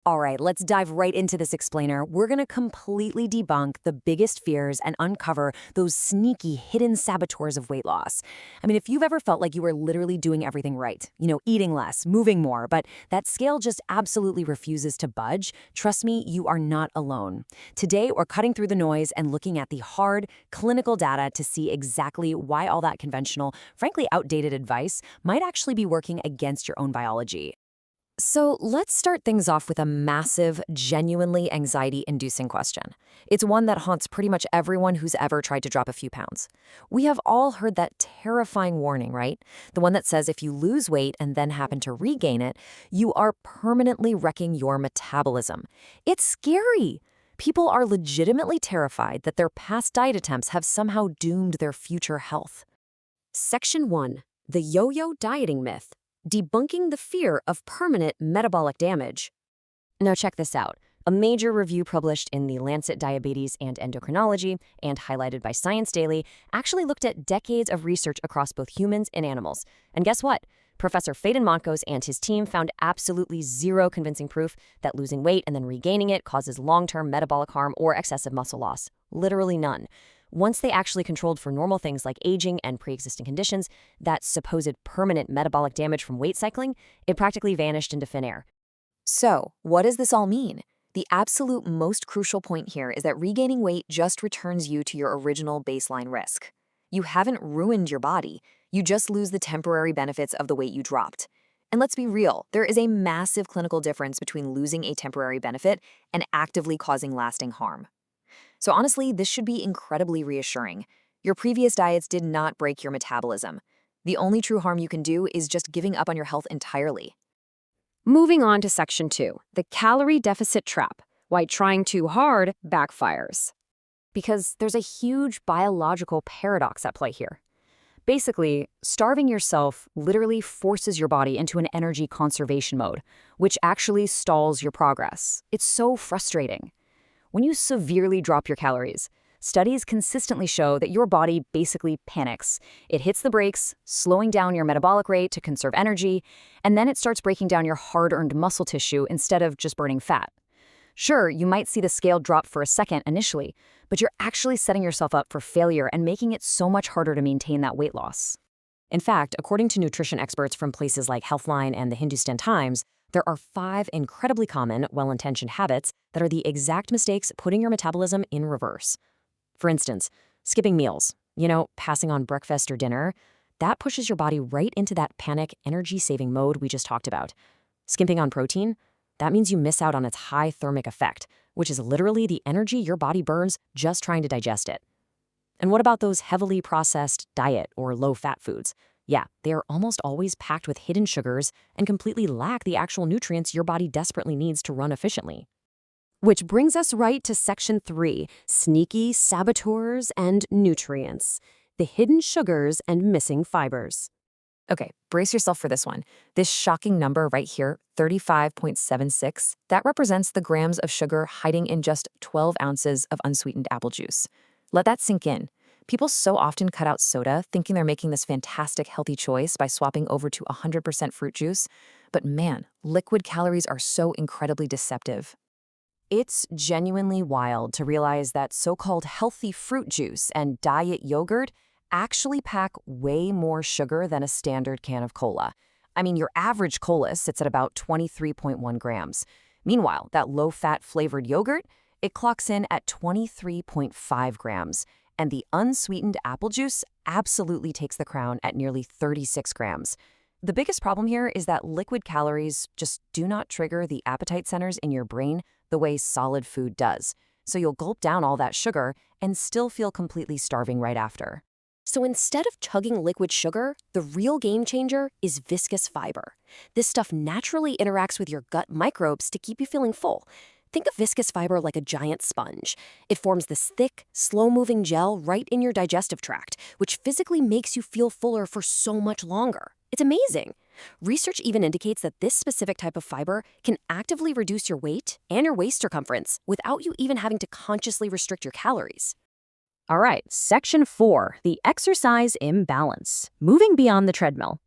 All right, let's dive right into this explainer. We're going to completely debunk the biggest fears and uncover those sneaky hidden saboteurs of weight loss. I mean, if you've ever felt like you were literally doing everything right, eating less, moving more, but that scale just absolutely refuses to budge, trust me, you are not alone. Today, we're cutting through the noise and looking at the hard, clinical data to see exactly why all that conventional, frankly outdated advice might actually be working against your own biology. So let's start things off with a massive, genuinely anxiety-inducing question. It's one that haunts pretty much everyone who's ever tried to drop a few pounds. We have all heard that terrifying warning, right? The one that says if you lose weight and then happen to regain it, you are permanently wrecking your metabolism. It's scary. People are legitimately terrified that their past diet attempts have somehow doomed their future health. Section 1. The Yo-Yo Dieting Myth. Debunking the fear of permanent metabolic damage. Now check this out. A major review published in the Lancet Diabetes and Endocrinology and highlighted by Science Daily actually looked at decades of research across both humans and animals. And guess what? Professor Faden Monkos and his team found absolutely zero convincing proof that losing weight and then regaining it causes long-term metabolic harm or excessive muscle loss. Literally none. Once they actually controlled for normal things like aging and pre-existing conditions, that supposed permanent metabolic damage from weight cycling, it practically vanished into thin air. So, what does this all mean? The absolute most crucial point here is that regaining weight just returns you to your original baseline risk. You haven't ruined your body, you just lose the temporary benefits of the weight you dropped. And let's be real, there is a massive clinical difference between losing a temporary benefit and actively causing lasting harm. So honestly, this should be incredibly reassuring. Your previous diets did not break your metabolism. The only true harm you can do is just giving up on your health entirely. Moving on to Section 2, the calorie deficit trap, why trying too hard backfires. Because there's a huge biological paradox at play here. Basically, starving yourself literally forces your body into an energy conservation mode, which actually stalls your progress. It's so frustrating. When you severely drop your calories, studies consistently show that your body basically panics. It hits the brakes, slowing down your metabolic rate to conserve energy, and then it starts breaking down your hard-earned muscle tissue instead of just burning fat. Sure, you might see the scale drop for a second initially, but you're actually setting yourself up for failure and making it so much harder to maintain that weight loss. In fact, according to nutrition experts from places like Healthline and the Hindustan Times, there are 5 incredibly common, well-intentioned habits that are the exact mistakes putting your metabolism in reverse. For instance, skipping meals, passing on breakfast or dinner, that pushes your body right into that panic, energy-saving mode we just talked about. Skimping on protein, that means you miss out on its high thermic effect, which is literally the energy your body burns just trying to digest it. And what about those heavily processed diet or low-fat foods? Yeah, they are almost always packed with hidden sugars and completely lack the actual nutrients your body desperately needs to run efficiently. Which brings us right to Section 3, sneaky saboteurs and nutrients, the hidden sugars and missing fibers. Okay, brace yourself for this one. This shocking number right here, 35.76, that represents the grams of sugar hiding in just 12 ounces of unsweetened apple juice. Let that sink in. People so often cut out soda, thinking they're making this fantastic healthy choice by swapping over to 100% fruit juice. But man, liquid calories are so incredibly deceptive. It's genuinely wild to realize that so-called healthy fruit juice and diet yogurt actually pack way more sugar than a standard can of cola. I mean, your average cola sits at about 23.1 grams. Meanwhile, that low-fat flavored yogurt, it clocks in at 23.5 grams. And the unsweetened apple juice absolutely takes the crown at nearly 36 grams. The biggest problem here is that liquid calories just do not trigger the appetite centers in your brain the way solid food does. So you'll gulp down all that sugar and still feel completely starving right after. So instead of chugging liquid sugar, the real game changer is viscous fiber. This stuff naturally interacts with your gut microbes to keep you feeling full. Think of viscous fiber like a giant sponge. It forms this thick, slow-moving gel right in your digestive tract, which physically makes you feel fuller for so much longer. It's amazing. Research even indicates that this specific type of fiber can actively reduce your weight and your waist circumference without you even having to consciously restrict your calories. All right, Section 4, the exercise imbalance, moving beyond the treadmill.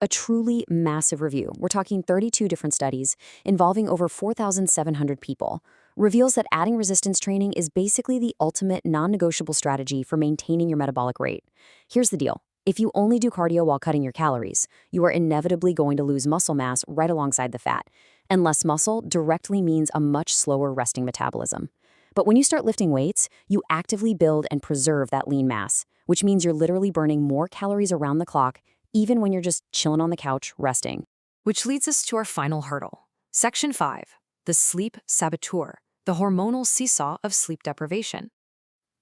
A truly massive review, we're talking 32 different studies involving over 4,700 people, reveals that adding resistance training is basically the ultimate non-negotiable strategy for maintaining your metabolic rate. Here's the deal. If you only do cardio while cutting your calories, you are inevitably going to lose muscle mass right alongside the fat. And less muscle directly means a much slower resting metabolism. But when you start lifting weights, you actively build and preserve that lean mass, which means you're literally burning more calories around the clock, even when you're just chilling on the couch resting. Which leads us to our final hurdle. Section 5, the sleep saboteur, the hormonal seesaw of sleep deprivation.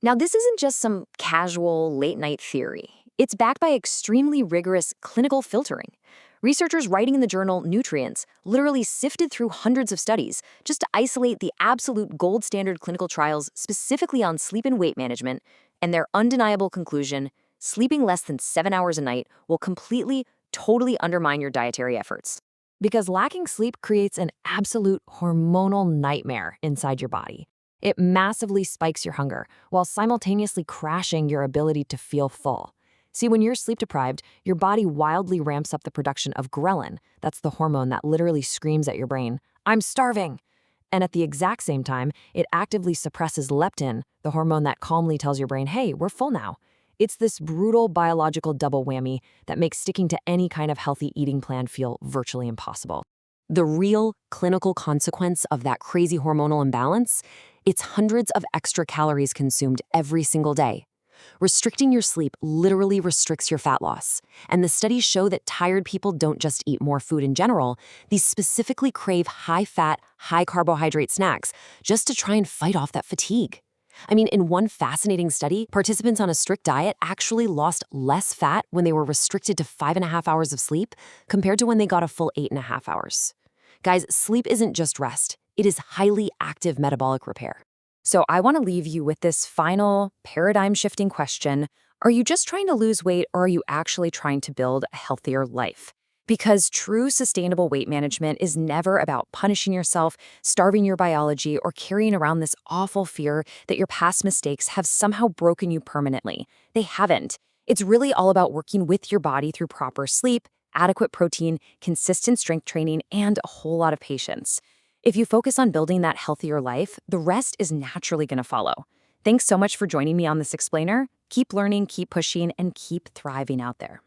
Now, this isn't just some casual late-night theory. It's backed by extremely rigorous clinical filtering. Researchers writing in the journal Nutrients literally sifted through hundreds of studies just to isolate the absolute gold standard clinical trials specifically on sleep and weight management, and their undeniable conclusion: sleeping less than 7 hours a night will completely, totally undermine your dietary efforts. Because lacking sleep creates an absolute hormonal nightmare inside your body. It massively spikes your hunger while simultaneously crashing your ability to feel full. See, when you're sleep deprived, your body wildly ramps up the production of ghrelin. That's the hormone that literally screams at your brain, "I'm starving." And at the exact same time, it actively suppresses leptin, the hormone that calmly tells your brain, "Hey, we're full now." It's this brutal biological double whammy that makes sticking to any kind of healthy eating plan feel virtually impossible. The real clinical consequence of that crazy hormonal imbalance? It's hundreds of extra calories consumed every single day. Restricting your sleep literally restricts your fat loss. And the studies show that tired people don't just eat more food in general, these specifically crave high-fat, high-carbohydrate snacks just to try and fight off that fatigue. I mean, in one fascinating study, participants on a strict diet actually lost less fat when they were restricted to 5.5 hours of sleep compared to when they got a full 8.5 hours. Guys, sleep isn't just rest. It is highly active metabolic repair. So I want to leave you with this final paradigm-shifting question. Are you just trying to lose weight, or are you actually trying to build a healthier life? Because true sustainable weight management is never about punishing yourself, starving your biology, or carrying around this awful fear that your past mistakes have somehow broken you permanently. They haven't. It's really all about working with your body through proper sleep, adequate protein, consistent strength training, and a whole lot of patience. If you focus on building that healthier life, the rest is naturally going to follow. Thanks so much for joining me on this explainer. Keep learning, keep pushing, and keep thriving out there.